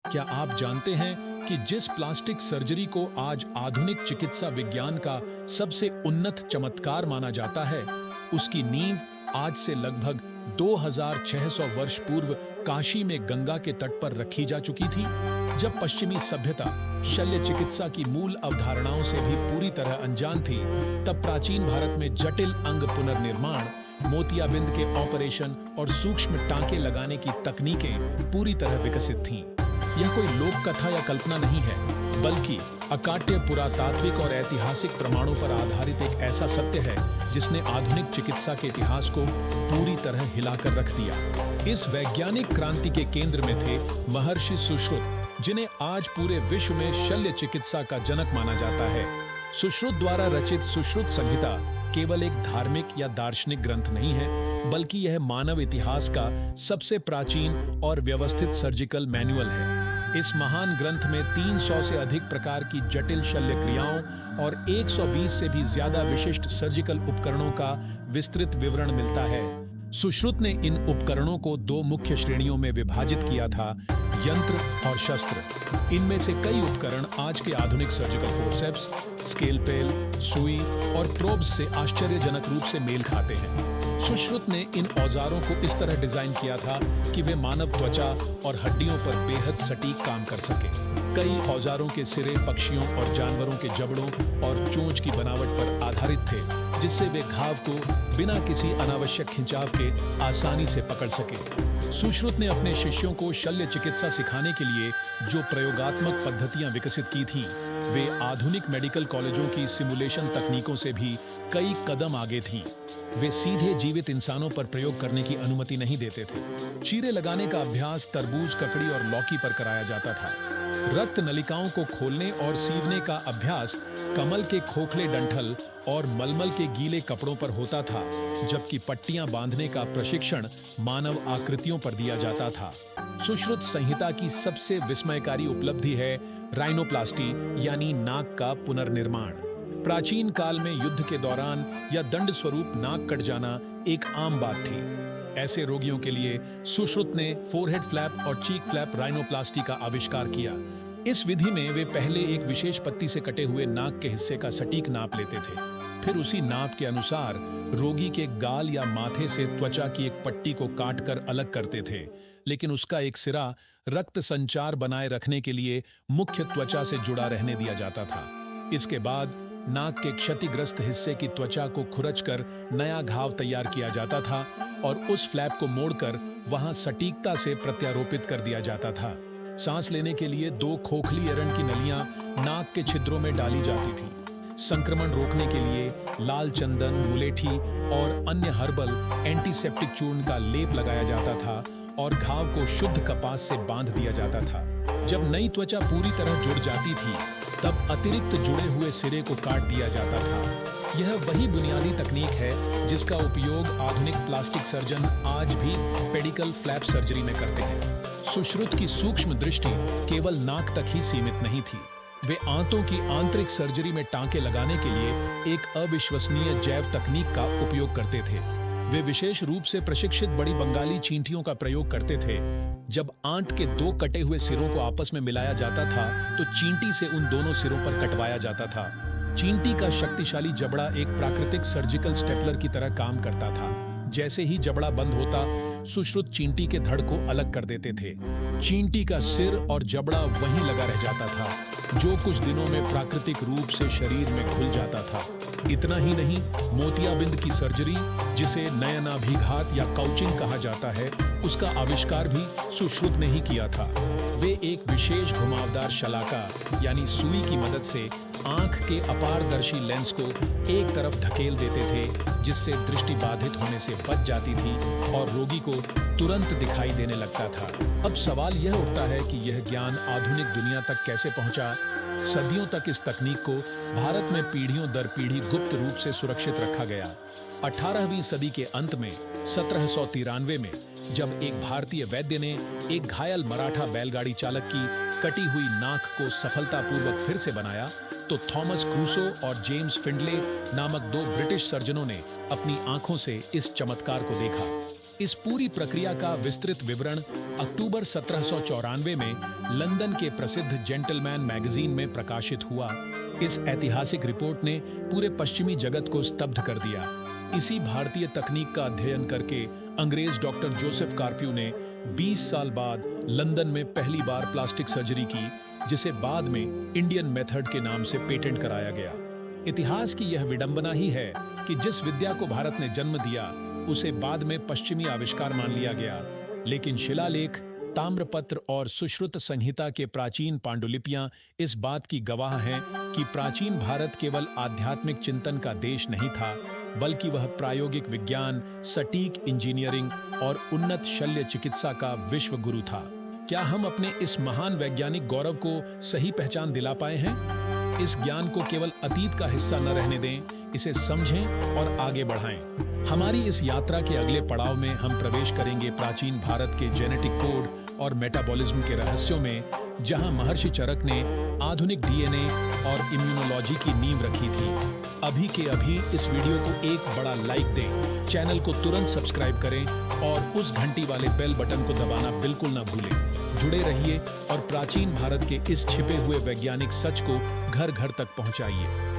क्या आप जानते हैं कि जिस प्लास्टिक सर्जरी को आज आधुनिक चिकित्सा विज्ञान का सबसे उन्नत चमत्कार माना जाता है, उसकी नींव आज से लगभग 2600 वर्ष पूर्व काशी में गंगा के तट पर रखी जा चुकी थी। जब पश्चिमी सभ्यता शल्य चिकित्सा की मूल अवधारणाओं से भी पूरी तरह अनजान थी, तब प्राचीन भारत में जटिल अंग पुनर्निर्माण, मोतियाबिंद के ऑपरेशन और सूक्ष्म टांके लगाने की तकनीकें पूरी तरह विकसित थीं। यह कोई लोक कथा या कल्पना नहीं है, बल्कि अकाट्य पुरातात्विक और ऐतिहासिक प्रमाणों पर आधारित एक ऐसा सत्य है जिसने आधुनिक चिकित्सा के इतिहास को पूरी तरह हिलाकर रख दिया। इस वैज्ञानिक क्रांति के केंद्र में थे महर्षि सुश्रुत, जिन्हें आज पूरे विश्व में शल्य चिकित्सा का जनक माना जाता है। सुश्रुत द्वारा रचित सुश्रुत संहिता केवल एक धार्मिक या दार्शनिक ग्रंथ नहीं है, बल्कि यह मानव इतिहास का सबसे प्राचीन और व्यवस्थित सर्जिकल मैनुअल है। इस महान ग्रंथ में 300 से अधिक प्रकार की जटिल शल्य क्रियाओं और 120 से भी ज्यादा विशिष्ट सर्जिकल उपकरणों का विस्तृत विवरण मिलता है। सुश्रुत ने इन उपकरणों को दो मुख्य श्रेणियों में विभाजित किया था, यंत्र और शस्त्र। इनमें से कई उपकरण आज के आधुनिक सर्जिकल फोर्सेप्स, स्केलपेल, सुई और प्रोब्स से आश्चर्यजनक रूप से मेल खाते हैं। सुश्रुत ने इन औजारों को इस तरह डिजाइन किया था कि वे मानव त्वचा और हड्डियों पर बेहद सटीक काम कर सके। कई औजारों के सिरे पक्षियों और जानवरों के जबड़ों और चोंच की बनावट पर आधारित थे, जिससे वे घाव को बिना किसी अनावश्यक खिंचाव के आसानी से पकड़ सके। सुश्रुत ने अपने शिष्यों को शल्य चिकित्सा सिखाने के लिए जो प्रयोगात्मक पद्धतियां विकसित की थीं, वे आधुनिक मेडिकल कॉलेजों की सिमुलेशन तकनीकों से भी कई कदम आगे थीं। वे सीधे जीवित इंसानों पर प्रयोग करने की अनुमति नहीं देते थे। चीरे लगाने का अभ्यास तरबूज, ककड़ी और लौकी पर कराया जाता था। रक्त नलिकाओं को खोलने और सीवने का अभ्यास कमल के खोखले डंठल और मलमल के गीले कपड़ों पर होता था, जबकि पट्टियां बांधने का प्रशिक्षण मानव आकृतियों पर दिया जाता था। सुश्रुत संहिता की सबसे विस्मयकारी उपलब्धि है राइनोप्लास्टी, यानी नाक का पुनर्निर्माण। प्राचीन काल में युद्ध के दौरान या दंड स्वरूप नाक कट जाना एक आम बात थी। ऐसे रोगियों के लिए सुश्रुत ने फोरहेड फ्लैप और चीक फ्लैप राइनोप्लास्टी का आविष्कार किया। इस विधि में वे पहले एक विशेष पत्ती से कटे हुए नाक के हिस्से का सटीक नाप लेते थे। फिर उसी नाप के अनुसार रोगी के गाल या माथे से त्वचा की एक पट्टी को काटकर अलग करते थे, लेकिन उसका एक सिरा रक्त संचार बनाए रखने के लिए मुख्य त्वचा से जुड़ा रहने दिया जाता था। इसके बाद नाक के क्षतिग्रस्त हिस्से की त्वचा को खुरचकर नया घाव तैयार किया जाता था और उस फ्लैप को मोड़कर वहां सटीकता से प्रत्यारोपित कर दिया जाता था। सांस लेने के लिए दो खोखली एरंड की नलियां नाक के छिद्रों में डाली जाती थी। संक्रमण रोकने के लिए लाल चंदन, मुलेठी और अन्य हर्बल एंटीसेप्टिक चूर्ण का लेप लगाया जाता था और घाव को शुद्ध कपास से बांध दिया जाता था। जब नई त्वचा पूरी तरह जुड़ जाती थी, तब अतिरिक्त जुड़े हुए सिरे को काट दिया जाता था। यह वही बुनियादी तकनीक है जिसका उपयोग आधुनिक प्लास्टिक सर्जन आज भी पेडिकल फ्लैप सर्जरी में करते हैं। सुश्रुत की सूक्ष्म दृष्टि केवल नाक तक ही सीमित नहीं थी। वे आंतों की आंतरिक सर्जरी में टांके लगाने के लिए एक अविश्वसनीय जैव तकनीक का उपयोग करते थे। वे विशेष रूप से प्रशिक्षित बड़ी बंगाली चींटियों का प्रयोग करते थे। जब आंत के दो कटे हुए सिरों को आपस में मिलाया जाता था, तो चींटी से उन दोनों सिरों पर कटवाया जाता था। चींटी का शक्तिशाली जबड़ा एक प्राकृतिक सर्जिकल स्टेपलर की तरह काम करता था। जैसे ही जबड़ा बंद होता, सुश्रुत चींटी के धड़ को अलग कर देते थे। चींटी का सिर और जबड़ा वहीं लगा रह जाता था, जो कुछ दिनों में प्राकृतिक रूप से शरीर में घुल जाता था। इतना ही नहीं, मोतियाबिंद की सर्जरी, जिसे नयनाभिघात या काउचिंग कहा जाता है, उसका आविष्कार भी सुश्रुत ने ही किया था। वे एक विशेष घुमावदार शलाका यानी सुई की मदद से आंख के अपारदर्शी लेंस को एक तरफ धकेल देते थे, जिससे दृष्टि बाधित होने से बच जाती थी और रोगी को तुरंत दिखाई देने लगता था। अब सवाल यह उठता है कि यह ज्ञान आधुनिक दुनिया तक कैसे पहुंचा। सदियों तक इस तकनीक को भारत में पीढ़ियों दर पीढ़ी गुप्त रूप से सुरक्षित रखा गया। 18वीं सदी के अंत में 1793 में जब एक भारतीय वैद्य ने एक घायल मराठा बैलगाड़ी चालक की कटी हुई नाक को सफलतापूर्वक फिर से बनाया, तो थॉमस क्रूसो और जेम्स फिंडले नामक दो ब्रिटिश सर्जनों ने अपनी आंखों से इस चमत्कार को देखा। इस पूरी प्रक्रिया का विस्तृत विवरण अक्टूबर 1794 में लंदन के प्रसिद्ध जेंटलमैन मैगजीन में प्रकाशित हुआ। इस ऐतिहासिक रिपोर्ट ने पूरे पश्चिमी जगत को स्तब्ध कर दिया। इसी भारतीय तकनीक का अध्ययन करके अंग्रेज डॉक्टर जोसेफ कार्प्यू ने 20 साल बाद लंदन में पहली बार प्लास्टिक सर्जरी की, जिसे बाद में इंडियन मेथड के नाम से पेटेंट कराया गया। इतिहास की यह विडंबना ही है कि जिस विद्या को भारत ने जन्म दिया उसे बाद में पश्चिमी आविष्कार मान लिया गया, लेकिन शिलालेख, ताम्रपत्र और सुश्रुत संहिता के प्राचीन पांडुलिपियां इस बात की गवाह हैं कि प्राचीन भारत केवल आध्यात्मिक चिंतन का देश नहीं था, बल्कि वह प्रायोगिक विज्ञान, सटीक इंजीनियरिंग और उन्नत शल्य चिकित्सा का विश्व गुरु था। क्या हम अपने इस महान वैज्ञानिक गौरव को सही पहचान दिला पाए हैं? इस ज्ञान को केवल अतीत का हिस्सा न रहने दें, इसे समझें और आगे बढ़ाएं। हमारी इस यात्रा के अगले पड़ाव में हम प्रवेश करेंगे प्राचीन भारत के जेनेटिक कोड और मेटाबॉलिज्म के रहस्यों में, जहां महर्षि चरक ने आधुनिक डीएनए और इम्यूनोलॉजी की नींव रखी थी। अभी के अभी इस वीडियो को एक बड़ा लाइक दें, चैनल को तुरंत सब्सक्राइब करें और उस घंटी वाले बेल बटन को दबाना बिल्कुल न भूलें। जुड़े रहिए और प्राचीन भारत के इस छिपे हुए वैज्ञानिक सच को घर घर तक पहुंचाइए।